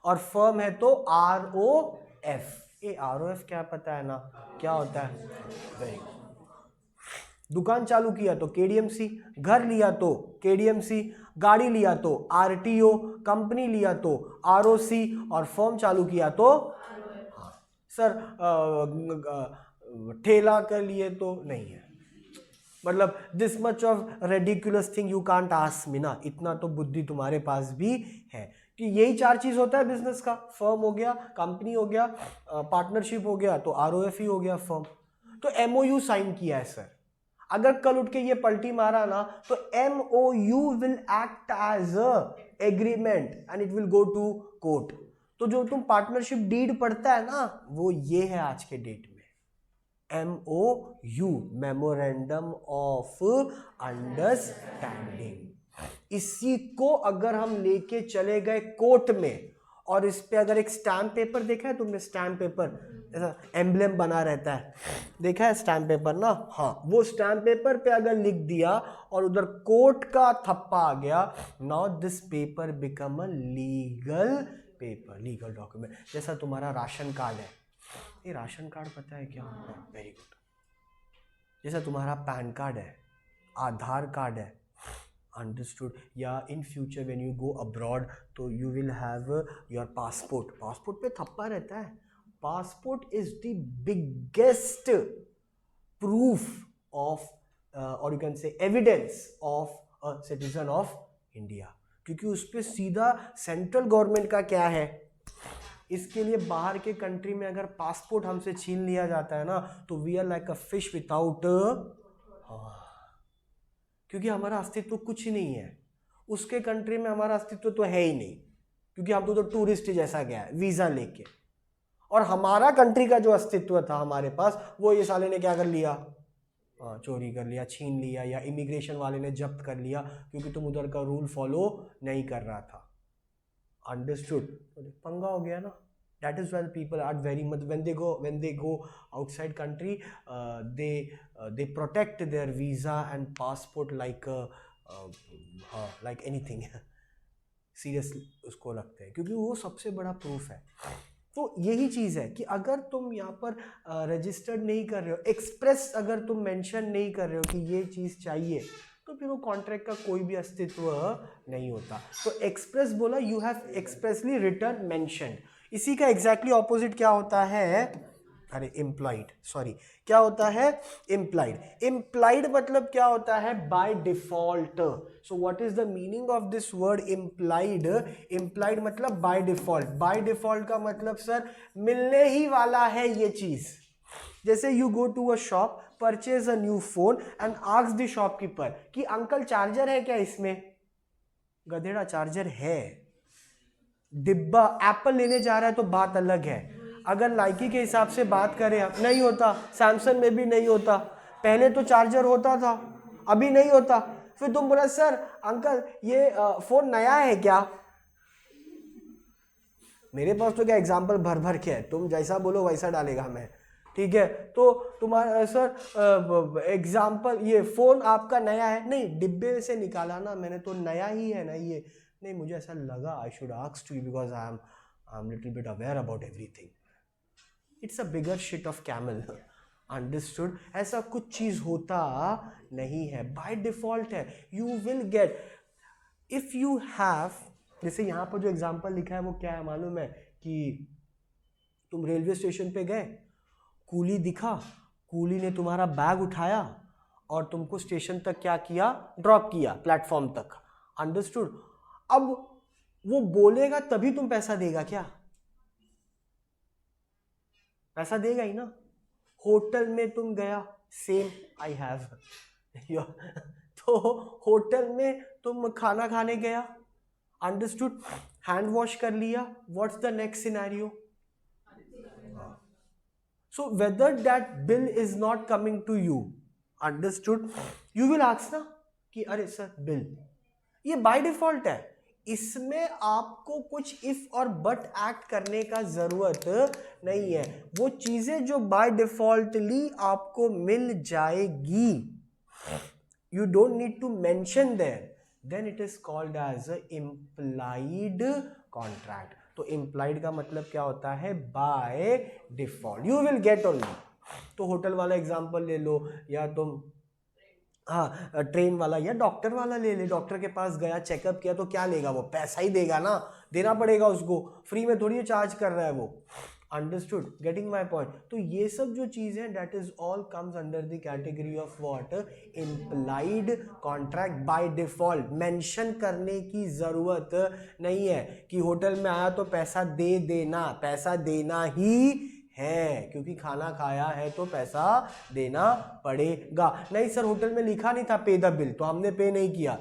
S1: और फर्म है तो ROF. ये ROF क्या पता है ना क्या होता है, वेरी गुड. दुकान चालू किया तो KDMC, घर लिया तो KDMC, गाड़ी लिया तो RTO, कंपनी लिया तो ROC, और फर्म चालू किया तो सर ठेला कर लिए तो नहीं है. मतलब this much of ridiculous thing you can't ask me ना, इतना तो बुद्धि तुम्हारे पास भी है कि यही 4 चीज होता है बिजनेस का, फर्म हो गया, कंपनी हो गया, पार्टनरशिप हो गया, तो ROF ही हो गया फर्म. तो MOU साइन किया है सर. अगर कल उठ के ये पलटी मारा ना तो MOU will act as a agreement and it will go to court. तो जो तुम पार्टनरशिप डीड पढ़ता है ना वो ये है आज के डेट में, MOU, मेमोरेंडम ऑफ अंडरस्टैंडिंग. इसी को अगर हम लेके चले गए कोर्ट में, और इस पे अगर एक स्टैम्प पेपर देखा है तुमने, स्टैम्प पेपर ऐसा एम्ब्लेम बना रहता है, देखा है स्टैम्प पेपर ना, हाँ वो स्टैम्प पेपर पे अगर लिख दिया और उधर कोर्ट का थप्पा आ गया, now this paper become a legal paper, legal document. जैसा तुम्हारा राशन कार्ड है, ये राशन कार्ड पता है क्या होता है, वेरी गुड. जैसा तुम्हारा पैन कार्ड है, आधार कार्ड है, अंडरस्टूड. या in future when you go abroad तो you will have your passport, passport पे थप्पा रहता है. Passport is the biggest proof of और you can say evidence of a citizen of India, क्योंकि उस पर सीधा सेंट्रल गवर्नमेंट का क्या है. इसके लिए बाहर के कंट्री में अगर पासपोर्ट हमसे छीन लिया जाता है ना तो we are like a fish without, क्योंकि हमारा अस्तित्व कुछ ही नहीं है. उसके कंट्री में हमारा अस्तित्व तो है ही नहीं, क्योंकि हम तो टूरिस्ट जैसा गया है वीजा लेके. और हमारा कंट्री का जो अस्तित्व था हमारे पास, वो ये साले ने क्या कर लिया, चोरी कर लिया, छीन लिया, या इमिग्रेशन वाले ने जब्त कर लिया क्योंकि तुम उधर का रूल फॉलो नहीं कर रहा था. अंडरस्टूड. पंगा हो गया ना. That is why people are very much when they go outside country, they protect their visa and passport like like anything. Seriously उसको लगता है, क्योंकि वो सबसे बड़ा प्रूफ है. तो यही चीज़ है कि अगर तुम यहाँ पर रजिस्टर्ड नहीं कर रहे हो, एक्सप्रेस अगर तुम मेंशन नहीं कर रहे हो कि ये चीज़ चाहिए, तो फिर वो कॉन्ट्रैक्ट का कोई भी अस्तित्व नहीं होता. तो एक्सप्रेस बोला, you have expressly written mention. इसी का एग्जैक्टली ऑपोजिट क्या होता है, अरे इम्प्लाइड, सॉरी, क्या होता है, इम्प्लाइड. इम्प्लाइड मतलब क्या होता है, by default. So what is the meaning of this word implied. Implied मतलब बाय डिफॉल्ट. बाय डिफॉल्ट का मतलब सर मिलने ही वाला है ये चीज. जैसे you go to a shop, purchase a new phone and ask the shopkeeper कि अंकल चार्जर है क्या इसमें. गधेड़ा चार्जर है. डिब्बा एप्पल लेने जा रहा है तो बात अलग है. अगर लाइकी के हिसाब से बात करें, नहीं होता. सैमसंग में भी नहीं होता. पहले तो चार्जर होता था, अभी नहीं होता. फिर तुम बोला सर अंकल ये फोन नया है क्या, मेरे पास तो क्या एग्जाम्पल भर भर के है, तुम जैसा बोलो वैसा डालेगा मैं, ठीक है। तो तुम्हारा सर एग्जाम्पल, ये फोन आपका नया है, नहीं डिब्बे से निकाला ना मैंने, तो नया ही है ना ये, नहीं मुझे ऐसा लगा, I should ask you because I am little bit aware about everything. It's a bigger shit of camel, understood. ऐसा कुछ चीज होता नहीं है, बाय डिफॉल्ट है। You will get if you have, जैसे यहाँ पर जो एग्जाम्पल लिखा है वो क्या है मालूम है, कि तुम रेलवे स्टेशन पे गए, कूली दिखा, कूली ने तुम्हारा बैग उठाया और तुमको स्टेशन तक क्या किया, ड्रॉप किया प्लेटफॉर्म तक, अंडरस्टूड। अब वो बोलेगा तभी तुम पैसा देगा क्या, पैसा देगा ही ना। होटल में तुम गया, सेम आई हैव तो होटल में तुम खाना खाने गया, अंडरस्टूड, हैंड वॉश कर लिया, what's the next scenario. So whether that bill is not coming to you, understood, you will ask ना कि अरे सर बिल, ये बाय डिफॉल्ट है, इसमें आपको कुछ इफ और बट एक्ट करने का जरूरत नहीं है। वो चीजें जो बाय डिफॉल्टली आपको मिल जाएगी, you don't need to mention there, then it is called as a implied contract। तो implied का मतलब क्या होता है, by default you will get only. तो होटल वाला एग्जांपल ले लो, या तुम ट्रेन वाला या डॉक्टर वाला ले ले। डॉक्टर के पास गया, चेकअप किया, तो क्या लेगा वो, पैसा ही देगा ना, देना पड़ेगा उसको, फ्री में थोड़ी चार्ज कर रहा है वो, अंडरस्टूड, गेटिंग माई पॉइंट। तो ये सब जो चीज़ है that is all comes under the category of what, implied contract. By default mention करने की जरूरत नहीं है कि होटल में आया तो पैसा दे देना, पैसा देना ही है, क्योंकि खाना खाया है तो पैसा देना पड़ेगा। नहीं सर होटल में लिखा नहीं था पे द बिल, तो हमने पे नहीं किया,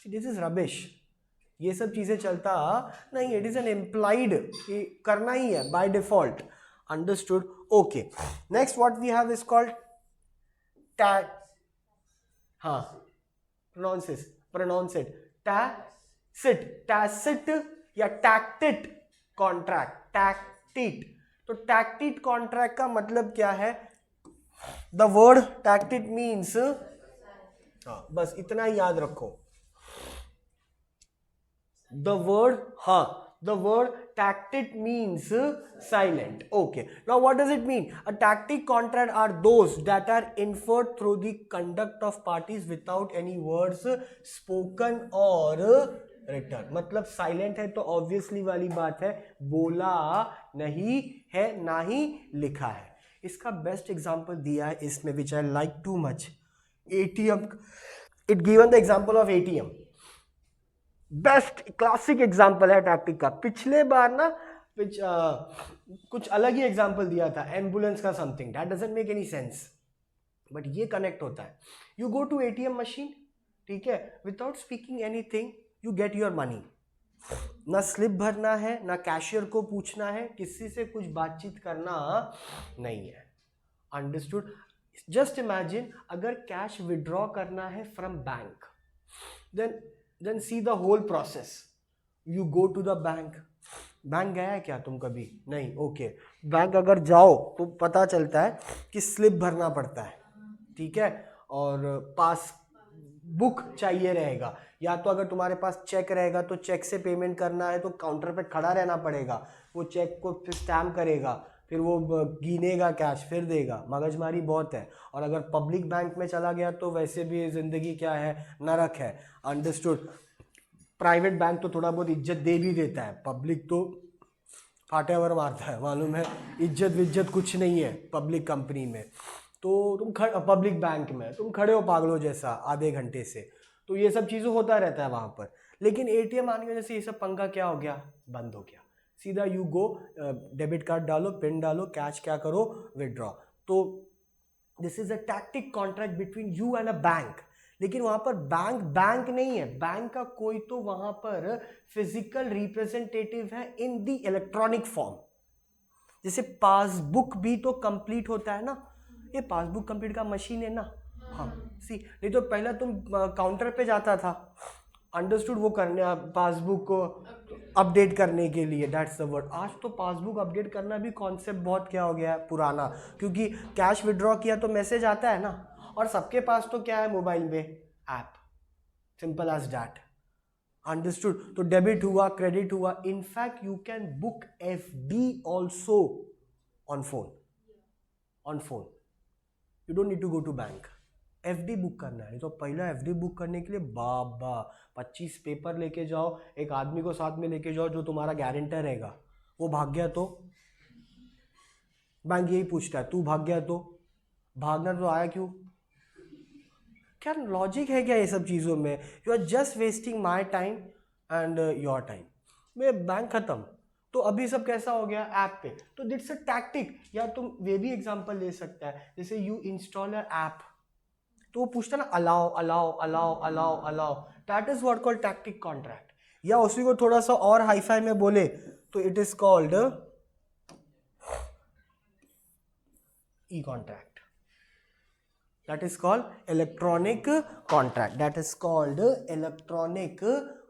S1: दिस इज रबिश, ये सब चीजें चलता नहीं, इट इज एन इम्प्लाइड कि करना ही है by default, understood. Okay, next what we have is called tat, हाँ प्रोनाउंस इट टैसिट या टैक्टिट कॉन्ट्रैक्ट, टैक्टिट। तो टैक्टिट कॉन्ट्रैक्ट का मतलब क्या है, द वर्ड टैक्टिट मीन्स, बस इतना ही याद रखो, the word tacit means silent. Okay, now what does it mean? A tacit contract are those that are inferred through the conduct of parties without any words spoken or written। मतलब silent है तो obviously वाली बात है, बोला नहीं है ना ही लिखा है। इसका बेस्ट एग्जांपल दिया है इसमें, which I like too much, ATM. It given the example of ATM, best classic example है टैक्टिक का। पिछले बार ना कुछ अलग ही एग्जाम्पल दिया था, एम्बुलेंस का something, that doesn't make any sense, but ये कनेक्ट होता है। You go to ATM machine, ठीक है, without speaking anything you get your money. ना स्लिप भरना है, ना कैशियर को पूछना है, किसी से कुछ बातचीत करना नहीं है, अंडरस्टूड। जस्ट इमेजिन अगर कैश विड्रॉ करना है from bank, then see the whole process। you go to the bank, bank गया है क्या तुम कभी, नहीं, ओके। बैंक अगर जाओ तो पता चलता है कि स्लिप भरना पड़ता है, ठीक है, और पास बुक चाहिए रहेगा, या तो अगर तुम्हारे पास चेक रहेगा तो चेक से पेमेंट करना है तो काउंटर पे खड़ा रहना पड़ेगा, वो चेक को फिर स्टैम्प करेगा, फिर वो गिनेगा कैश, फिर देगा, मगजमारी बहुत है। और अगर पब्लिक बैंक में चला गया तो वैसे भी जिंदगी क्या है, नरक है, अंडरस्टूड। प्राइवेट बैंक तो थोड़ा बहुत इज्जत दे भी देता है, पब्लिक तो फाटेवर मारता है, मालूम है, इज्जत विज्जत कुछ नहीं है पब्लिक कंपनी में। तो तुम पब्लिक बैंक में तुम खड़े हो पागलों जैसा आधे घंटे से, तो ये सब चीज़ें होता रहता है वहाँ पर। लेकिन एटीएम आने की वजह से ये सब पंगा क्या हो गया, बंद हो गया। सीधा यू गो, डेबिट कार्ड डालो, पिन डालो, कैश क्या करो, विड्रॉ। तो this is a tactic contract between you and a bank. लेकिन वहां पर बैंक नहीं है, बैंक का कोई तो वहां पर फिजिकल रिप्रेजेंटेटिव है इन द इलेक्ट्रॉनिक फॉर्म। जैसे पासबुक भी तो कंप्लीट होता है ना, ये पासबुक कंप्लीट का मशीन है ना, हाँ सी। नहीं तो पहला तुम काउंटर पे जाता था, अंडरस्टूड, वो करने पासबुक को अपडेट करने के लिए, दैट्स द वर्ड। आज तो पासबुक अपडेट करना भी कॉन्सेप्ट बहुत क्या हो गया है, पुराना, क्योंकि कैश विड्रॉ किया तो मैसेज आता है ना, और सबके पास तो क्या है मोबाइल में, app, simple as that. Understood, तो डेबिट हुआ, क्रेडिट हुआ। In fact you can book FD also on phone, on phone, you don't need to go to bank. FD book करना है तो पहला एफडी बुक करने के लिए बाबा 25 पेपर लेके जाओ, एक आदमी को साथ में लेके जाओ जो तुम्हारा गारंटर रहेगा, वो भाग गया तो बैंक यही पूछता है, तू भाग गया तो, भागना तो आया क्यों? क्या लॉजिक है क्या ये सब चीज़ों में? You are just wasting my time and your time. मेरे बैंक खत्म, तो अभी सब कैसा हो गया, ऐप पे। तो दिट्स अ टैक्टिक। या तुम वे भी एग्जांपल ले सकता है, जैसे यू इंस्टॉल अ ऐप, तो वो पूछता है ना allow allow allow allow allow, that is what called tactic contract. या उसी को थोड़ा सा और हाईफाई में बोले तो it is called E contract, that is called electronic contract, that is called electronic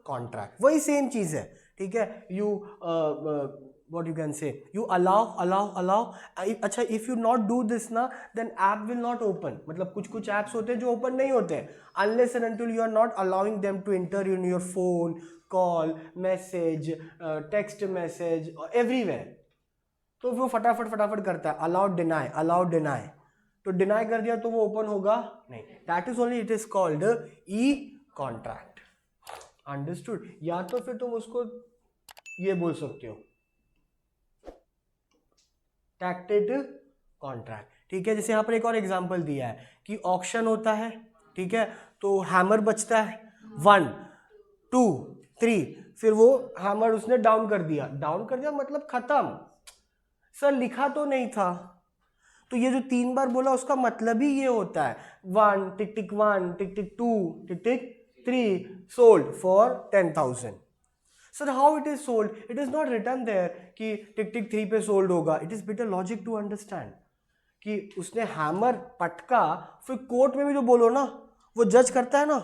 S1: contract. वही सेम चीज है, ठीक है। You what you can say, you allow अच्छा, if you not do this ना, then app will not open। मतलब कुछ कुछ apps होते हैं जो open नहीं होते हैं unless and until you are not allowing them to enter in your phone, call, message, text message, everywhere। तो वो फटाफट करता है, allow deny, तो डिनाई कर दिया तो वो ओपन होगा नहीं, that is only, it is called E contract. Understood? या तो फिर तुम उसको ये बोल सकते हो टैक्टेड कॉन्ट्रैक्ट, ठीक है। जैसे यहाँ पर एक और एग्जांपल दिया है कि ऑक्शन होता है, ठीक है, तो हैमर बचता है 1 2 3, फिर वो हैमर उसने डाउन कर दिया मतलब खत्म। सर लिखा तो नहीं था, तो ये जो 3 बार बोला उसका मतलब ही ये होता है 1 tick tick 1 tick tick 2 tick tick 3 sold for 10,000। Sir how it is sold? It is not written there कि टिक टिक 3 पे सोल्ड होगा। It is better logic to understand कि उसने हैमर पटका, फिर कोर्ट में भी जो बोलो ना, वो जज करता है ना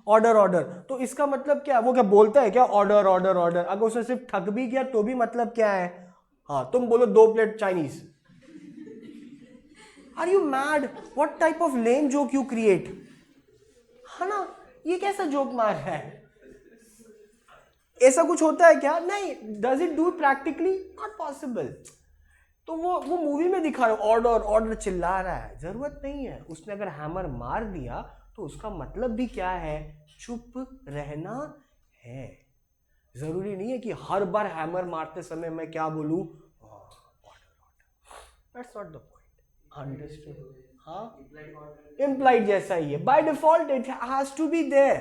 S1: ऑर्डर, तो इसका मतलब क्या? वो क्या बोलता है क्या ऑर्डर? अगर उसने सिर्फ ठग भी किया तो भी मतलब क्या है? हाँ, तुम बोलो 2 plate Chinese. Are you mad? What type of lame joke you create, है ना? ये कैसा जोक मार है? ऐसा कुछ होता है क्या? नहीं। Does it do practically? Not possible. तो वो मूवी में दिखा रहे ऑर्डर चिल्ला रहा है, जरूरत नहीं है। उसने अगर हैमर मार दिया तो उसका मतलब भी क्या है? चुप रहना है। जरूरी नहीं है कि हर बार हैमर मारते समय मैं क्या बोलूं, order. That's not the point. Understood? हाँ, इम्प्लाइड जैसा ही है, by default it has to be there.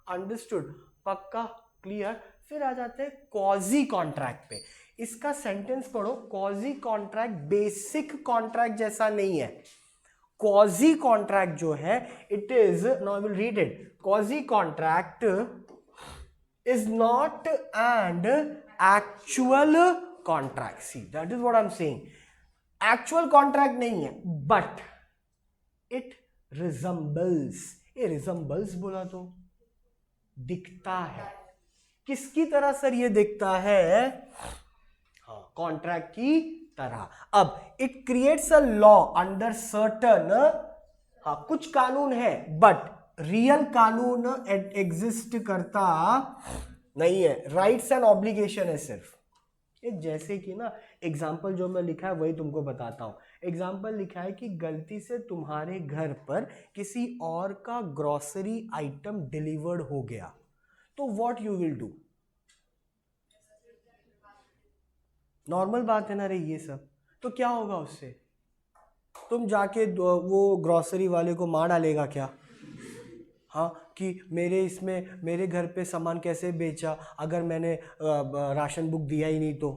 S1: Understood? पक्का? क्लियर? फिर आ जाते हैं कॉजी कॉन्ट्रैक्ट पे। इसका सेंटेंस पढ़ो। कॉजी कॉन्ट्रैक्ट बेसिक कॉन्ट्रैक्ट जैसा नहीं है। कॉजी कॉन्ट्रैक्ट जो है, it is, now I will read it, quasi contract is not and actual contract. See, that is what I am saying. Actual contract नहीं है, बट इट रिजम्बल्स। ये resembles बोला तो दिखता है। किसकी तरह सर ये दिखता है? हाँ, कॉन्ट्रैक्ट की तरह। अब it creates a law under certain, हाँ कुछ कानून है, बट रियल कानून एग्जिस्ट करता नहीं है। राइट्स एंड ऑब्लिगेशन है सिर्फ। एक जैसे कि ना, एग्जाम्पल जो मैं लिखा है वही तुमको बताता हूं। एग्जाम्पल लिखा है कि गलती से तुम्हारे घर पर किसी और का ग्रोसरी आइटम डिलीवर्ड हो गया, तो what you will do? Normal बात है ना रे ये सब। तो क्या होगा उससे? तुम जाके वो ग्रोसरी वाले को मार डालेगा क्या? हाँ, कि मेरे घर पे सामान कैसे बेचा अगर मैंने राशन बुक दिया ही नहीं तो?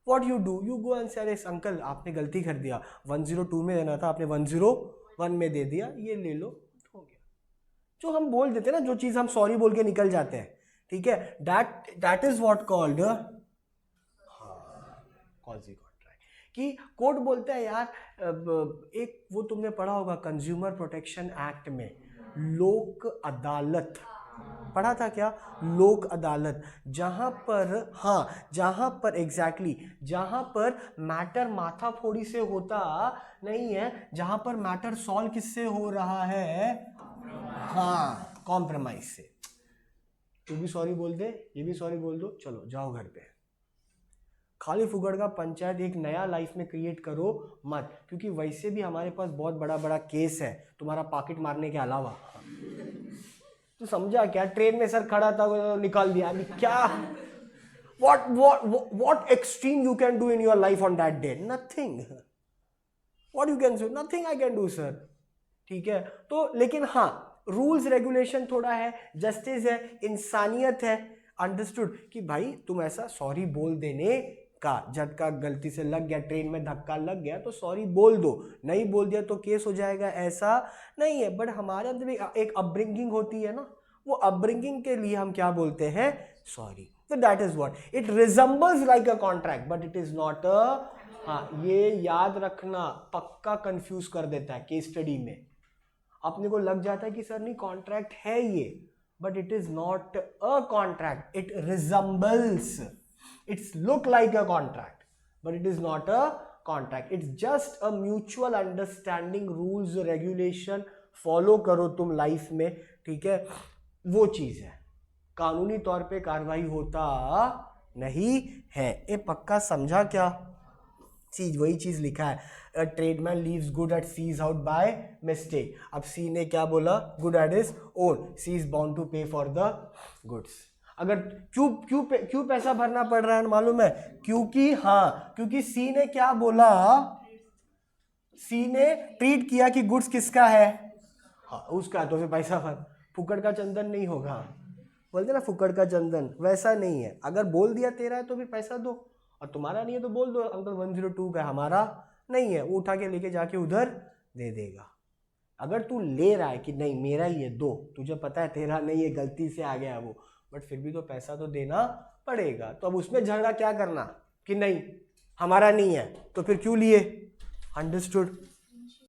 S1: What you do? You go and से, अरे अंकल आपने गलती कर दिया, 102 में देना था, आपने 101 में दे दिया, ये ले लो, हो गया। जो हम बोल देते हैं ना, जो चीज़ हम सॉरी बोल के निकल जाते हैं, ठीक है, that is what called quasi contract. कि कोर्ट बोलता है यार, एक वो तुमने पढ़ा होगा कंज्यूमर प्रोटेक्शन एक्ट में, लोक अदालत पढ़ा था क्या? लोक अदालत, जहां पर, हाँ, जहां पर एग्जैक्टली जहां पर मैटर माथाफोड़ी से होता नहीं है, जहां पर मैटर सॉल्व किससे हो रहा है? हाँ, कॉम्प्रोमाइज से। तू भी सॉरी बोल दे, ये भी सॉरी बोल दो, चलो जाओ घर पे। खाली फुगड़ का पंचायत एक नया लाइफ में क्रिएट करो मत, क्योंकि वैसे भी हमारे पास बहुत बड़ा बड़ा केस है तुम्हारा पॉकेट मारने के अलावा। तू समझा क्या? ट्रेन में सर खड़ा था, निकाल दिया, अभी क्या? what extreme you can do in your life on that day? Nothing. What you can do? Nothing I can do, sir. ठीक है, तो लेकिन हाँ, रूल्स रेगुलेशन थोड़ा है, जस्टिस है, इंसानियत है, अंडरस्टूड कि भाई तुम ऐसा सॉरी बोल देने का, झटका गलती से लग गया, ट्रेन में धक्का लग गया तो सॉरी बोल दो, नहीं बोल दिया तो केस हो जाएगा, ऐसा नहीं है। बट हमारे अंदर भी एक अपब्रिंगिंग होती है ना, वो अपब्रिंगिंग के लिए हम क्या बोलते हैं? सॉरी। तो that is what it resembles like a contract but it is not a. हाँ, ये याद रखना, पक्का कंफ्यूज कर देता है केस स्टडी में। अपने को लग जाता है कि सर नहीं कॉन्ट्रैक्ट है ये, but it is not a contract, it resembles, it's look like a contract but it is not a contract, it's just a mutual understanding, rules regulation follow करो तुम लाइफ में, ठीक है, वो चीज है। कानूनी तौर पे कार्रवाई होता नहीं है। ये पक्का समझा क्या? चीज वही चीज लिखा है, a tradesman leaves good at C's out by mistake. अब सी ने क्या बोला? Good at is own, C is bound to pay for the goods. अगर क्यों पैसा भरना पड़ रहा है मालूम है? क्योंकि हाँ, क्योंकि सी ने क्या बोला? सी ने ट्रीट किया कि गुड्स किसका है? हाँ, उसका, तो फिर पैसा भर। फुकड़ का चंदन नहीं होगा, बोलते ना फुकड़ का चंदन, वैसा नहीं है। अगर बोल दिया तेरा है तो फिर पैसा दो, और तुम्हारा नहीं है तो बोल दो अंकल 102 का हमारा नहीं है, वो उठा के लेके जाके उधर दे देगा। अगर तू ले रहा है कि नहीं मेरा ही है, दो, तुझे पता है तेरा नहीं है, गलती से आ गया वो, बट फिर भी तो पैसा तो देना पड़ेगा। तो अब उसमें झगड़ा क्या करना कि नहीं हमारा नहीं है, तो फिर क्यों लिए? अंडरस्टूड?